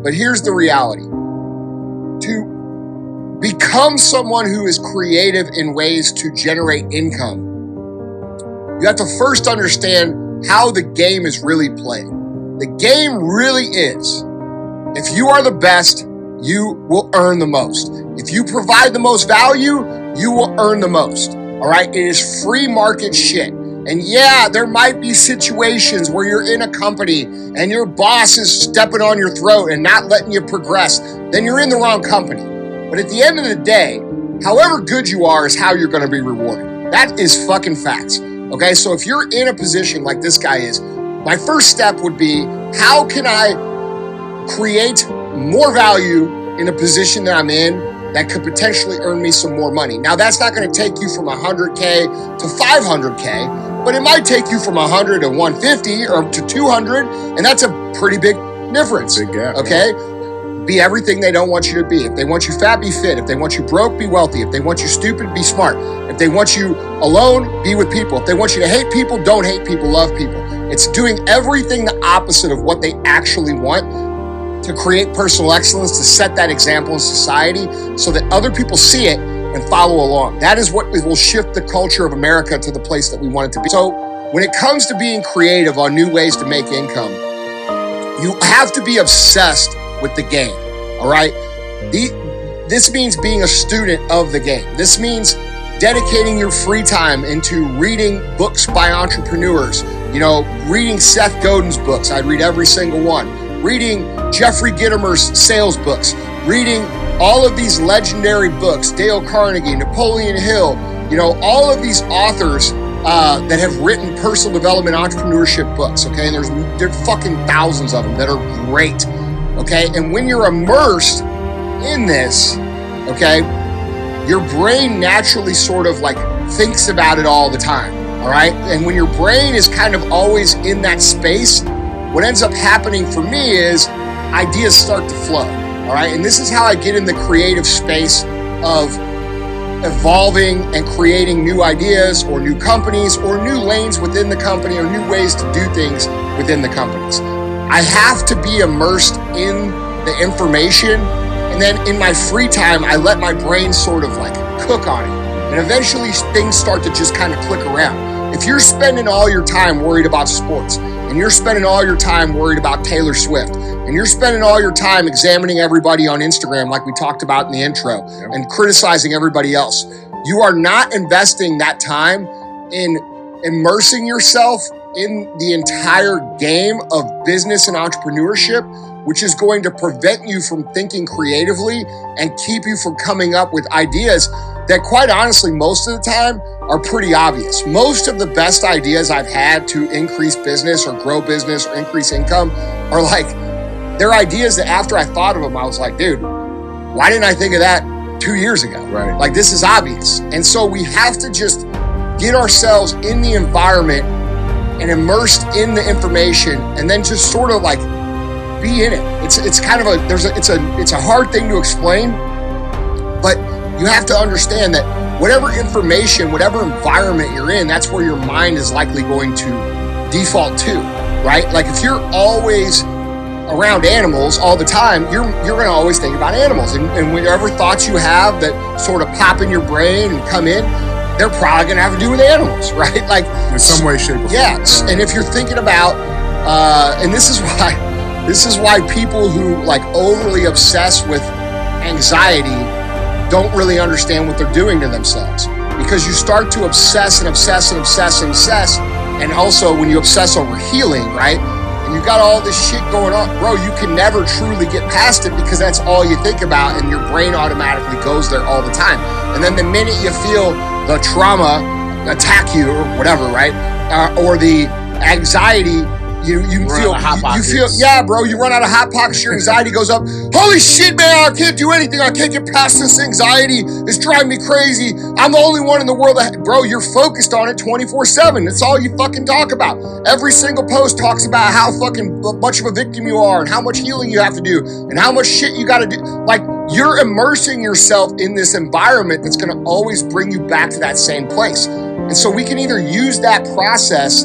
But here's the reality. To become someone who is creative in ways to generate income, you have to first understand how the game is really played. The game really is, if you are the best, you will earn the most. If you provide the most value, you will earn the most. All right? It is free market shit. And yeah, there might be situations where you're in a company and your boss is stepping on your throat and not letting you progress. Then you're in the wrong company. But at the end of the day, however good you are is how you're going to be rewarded. That is fucking facts. Okay? So if you're in a position like this guy is, my first step would be, how can I create more value in a position that I'm in that could potentially earn me some more money? Now, that's not going to take you from 100K to 500K, but it might take you from 100 to 150 or to 200, and that's a pretty big difference. Big gap. Okay? Be everything they don't want you to be. If they want you fat, be fit. If they want you broke, be wealthy. If they want you stupid, be smart. If they want you alone, be with people. If they want you to hate people, don't hate people, love people. It's doing everything the opposite of what they actually want to create personal excellence, to set that example in society so that other people see it and follow along. That is what will shift the culture of America to the place that we want it to be. So when it comes to being creative on new ways to make income, you have to be obsessed with the game, all right? This means being a student of the game. This means dedicating your free time into reading books by entrepreneurs, reading Seth Godin's books. I'd read every single one. Reading Jeffrey Gitomer's sales books, reading all of these legendary books, Dale Carnegie, Napoleon Hill, all of these authors that have written personal development entrepreneurship books, okay? And there's fucking thousands of them that are great, okay? And when you're immersed in this, okay, your brain naturally sort of like thinks about it all the time, all right? And when your brain is kind of always in that space, what ends up happening for me is ideas start to flow, all right? And this is how I get in the creative space of evolving and creating new ideas or new companies or new lanes within the company or new ways to do things within the companies. I have to be immersed in the information, and then in my free time, I let my brain sort of like cook on it. And eventually things start to just kind of click around. If you're spending all your time worried about sports, and you're spending all your time worried about Taylor Swift, and you're spending all your time examining everybody on Instagram like we talked about in the intro, and criticizing everybody else, you are not investing that time in immersing yourself in the entire game of business and entrepreneurship, which is going to prevent you from thinking creatively and keep you from coming up with ideas that, quite honestly, most of the time are pretty obvious. Most of the best ideas I've had to increase business or grow business or increase income are like, they're ideas that after I thought of them, I was like, dude, why didn't I think of that 2 years ago? Right. Like, this is obvious. And so we have to just get ourselves in the environment and immersed in the information, and then just sort of like be in it. It's kind of it's a hard thing to explain, but you have to understand that whatever information, whatever environment you're in, that's where your mind is likely going to default to, right? Like if you're always around animals all the time, you're going to always think about animals, and whatever thoughts you have that sort of pop in your brain and come in, they're probably going to have to do with animals, right? Like in some way, shape, or form. Yes, and if you're thinking about, and this is why people who like overly obsess with anxiety don't really understand what they're doing to themselves, because you start to obsess and obsess and obsess and obsess, and also when you obsess over healing, right? And you've got all this shit going on, bro, you can never truly get past it because that's all you think about, and your brain automatically goes there all the time. And then the minute you feel the trauma attack you or whatever, right? Or the anxiety, you feel, yeah, bro, you run out of Hot Pockets, your anxiety goes up. Holy shit, man, I can't do anything. I can't get past this anxiety. It's driving me crazy. I'm the only one in the world that, bro, you're focused on it 24/7. That's all you fucking talk about. Every single post talks about how fucking much of a victim you are and how much healing you have to do and how much shit you got to do. Like, you're immersing yourself in this environment that's going to always bring you back to that same place. And so we can either use that process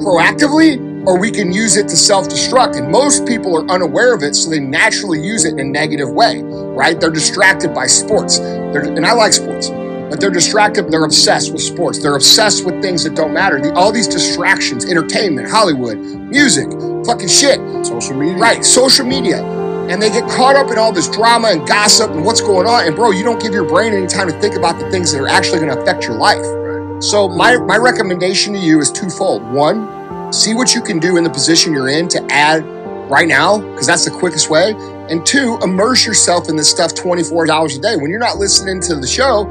proactively, or we can use it to self-destruct. And most people are unaware of it, so they naturally use it in a negative way, right? They're distracted by sports. And I like sports, but they're distracted. They're obsessed with sports. They're obsessed with things that don't matter. All these distractions, entertainment, Hollywood, music, fucking shit. Social media. Right, social media. And they get caught up in all this drama and gossip and what's going on. And bro, you don't give your brain any time to think about the things that are actually going to affect your life. Right. So my recommendation to you is twofold. One, see what you can do in the position you're in to add right now, because that's the quickest way. And two, immerse yourself in this stuff 24 hours a day. When you're not listening to the show,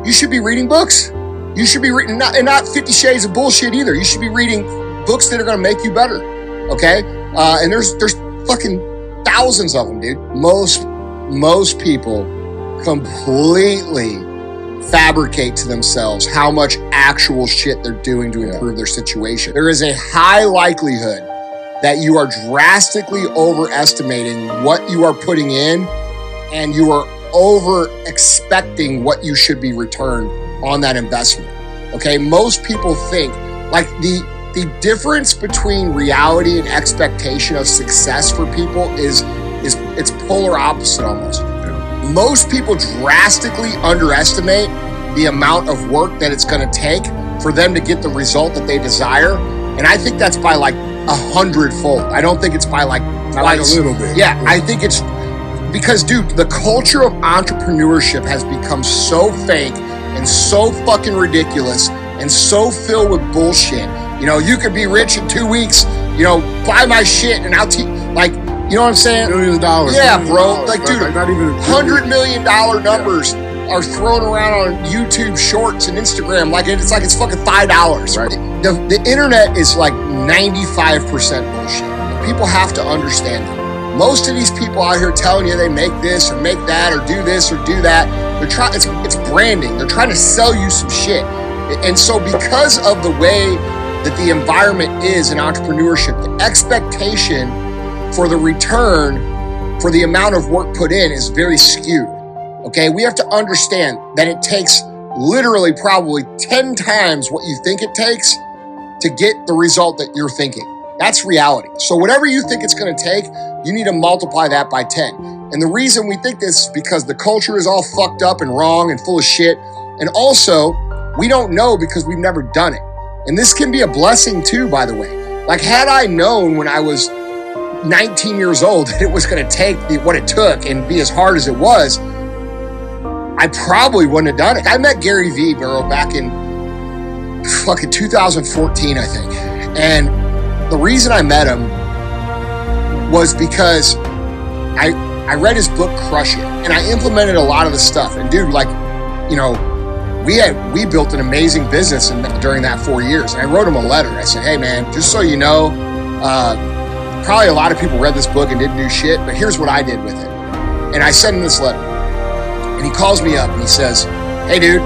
you should be reading books. You should be reading, and not 50 Shades of bullshit either. You should be reading books that are going to make you better. Okay? And there's fucking thousands of them, dude. Most people completely fabricate to themselves how much actual shit they're doing to improve their situation. There is a high likelihood that you are drastically overestimating what you are putting in, and you are over expecting what you should be returned on that investment. Okay, most people think like the difference between reality and expectation of success for people is it's polar opposite almost. Most people drastically underestimate the amount of work that it's going to take for them to get the result that they desire. And I think that's by like 100-fold. I don't think it's by like twice. Like a little bit. Yeah, I think it's because, dude, the culture of entrepreneurship has become so fake and so fucking ridiculous and so filled with bullshit. You know, you could be rich in 2 weeks, you know, buy my shit and I'll teach, like, you know what I'm saying? Millions of dollars. Yeah, bro. Like, dude, not even $100 million numbers are thrown around on YouTube Shorts and Instagram like it's fucking $5. Right. The internet is like 95% bullshit. People have to understand that. Most of these people out here telling you they make this or make that or do this or do that, it's branding. They're trying to sell you some shit. And so because of the way that the environment is in entrepreneurship, the expectation for the return for the amount of work put in is very skewed. Okay, we have to understand that it takes literally probably 10 times what you think it takes to get the result that you're thinking. That's reality. So whatever you think it's going to take, you need to multiply that by 10. And the reason we think this is because the culture is all fucked up and wrong and full of shit. And also, we don't know because we've never done it. And this can be a blessing too, by the way. Like, had I known when I was 19 years old that it was going to take what it took and be as hard as it was, I probably wouldn't have done it. I met Gary Vee, bro, back in fucking 2014, I think. And the reason I met him was because I read his book, Crush It, and I implemented a lot of the stuff. And dude, like, you know, we built an amazing business during that 4 years. And I wrote him a letter. I said, hey man, just so you know, probably a lot of people read this book and didn't do shit, but here's what I did with it. And I sent him this letter. And he calls me up and he says, hey dude,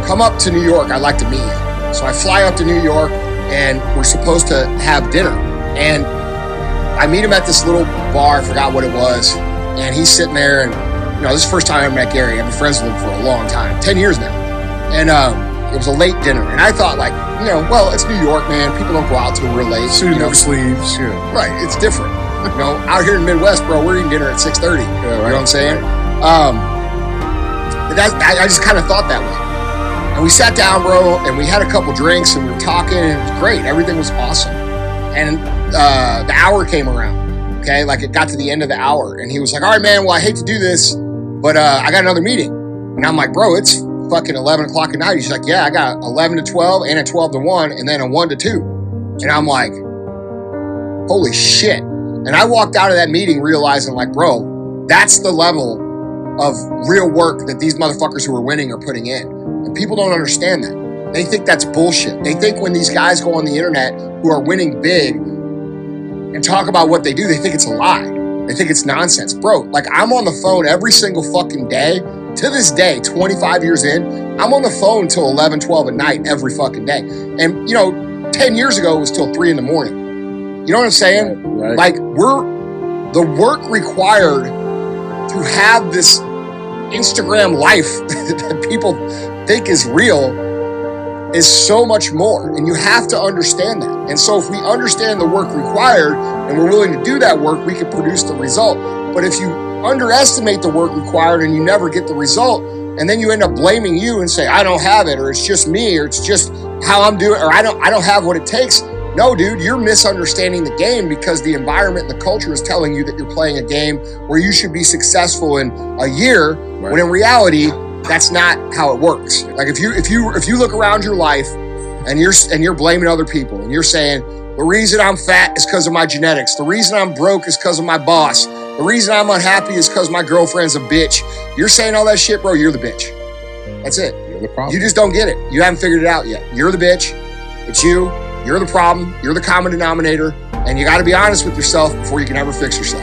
come up to New York. I'd like to meet you. So I fly up to New York and we're supposed to have dinner. And I meet him at this little bar. I forgot what it was. And he's sitting there and, you know, this is the first time I ever met Gary. I've been friends with him for a long time, 10 years now. And it was a late dinner. And I thought, like, you know, well, it's New York, man. People don't go out till real late. Suit over sleeves, yeah. Right, it's different. You know, out here in the Midwest, bro, we're eating dinner at 6:30. Yeah, right. You know what I'm saying? I just kind of thought that way. And we sat down, bro, and we had a couple drinks, and we were talking, and it was great. Everything was awesome. And the hour came around, okay? Like, it got to the end of the hour, and he was like, all right, man, well, I hate to do this, but I got another meeting. And I'm like, bro, it's fucking 11 o'clock at night. He's like, yeah, I got 11 to 12 and a 12 to 1 and then a 1 to 2. And I'm like, holy shit. And I walked out of that meeting realizing, like, bro, that's the level of real work that these motherfuckers who are winning are putting in. And people don't understand that. They think that's bullshit. They think when these guys go on the internet who are winning big and talk about what they do, they think it's a lie. They think it's nonsense. Bro, like, I'm on the phone every single fucking day. To this day, 25 years in, I'm on the phone till 11, 12 at night every fucking day. And, you know, 10 years ago, it was till 3 in the morning. You know what I'm saying? Right. Like, the work required to have this Instagram life that people think is real is so much more, and you have to understand that. And so if we understand the work required and we're willing to do that work, we can produce the result. But if you underestimate the work required and you never get the result, and then you end up blaming you and say, I don't have it, or it's just me, or it's just how I'm doing, or I don't have what it takes. No, dude, you're misunderstanding the game because the environment and the culture is telling you that you're playing a game where you should be successful in a year, when in reality, that's not how it works. Like if you look around your life and you're blaming other people and you're saying, the reason I'm fat is because of my genetics. The reason I'm broke is because of my boss. The reason I'm unhappy is because my girlfriend's a bitch. You're saying all that shit, bro, you're the bitch. That's it. You're the problem. You just don't get it. You haven't figured it out yet. You're the bitch. It's you. You're the problem. You're the common denominator. And you got to be honest with yourself before you can ever fix yourself.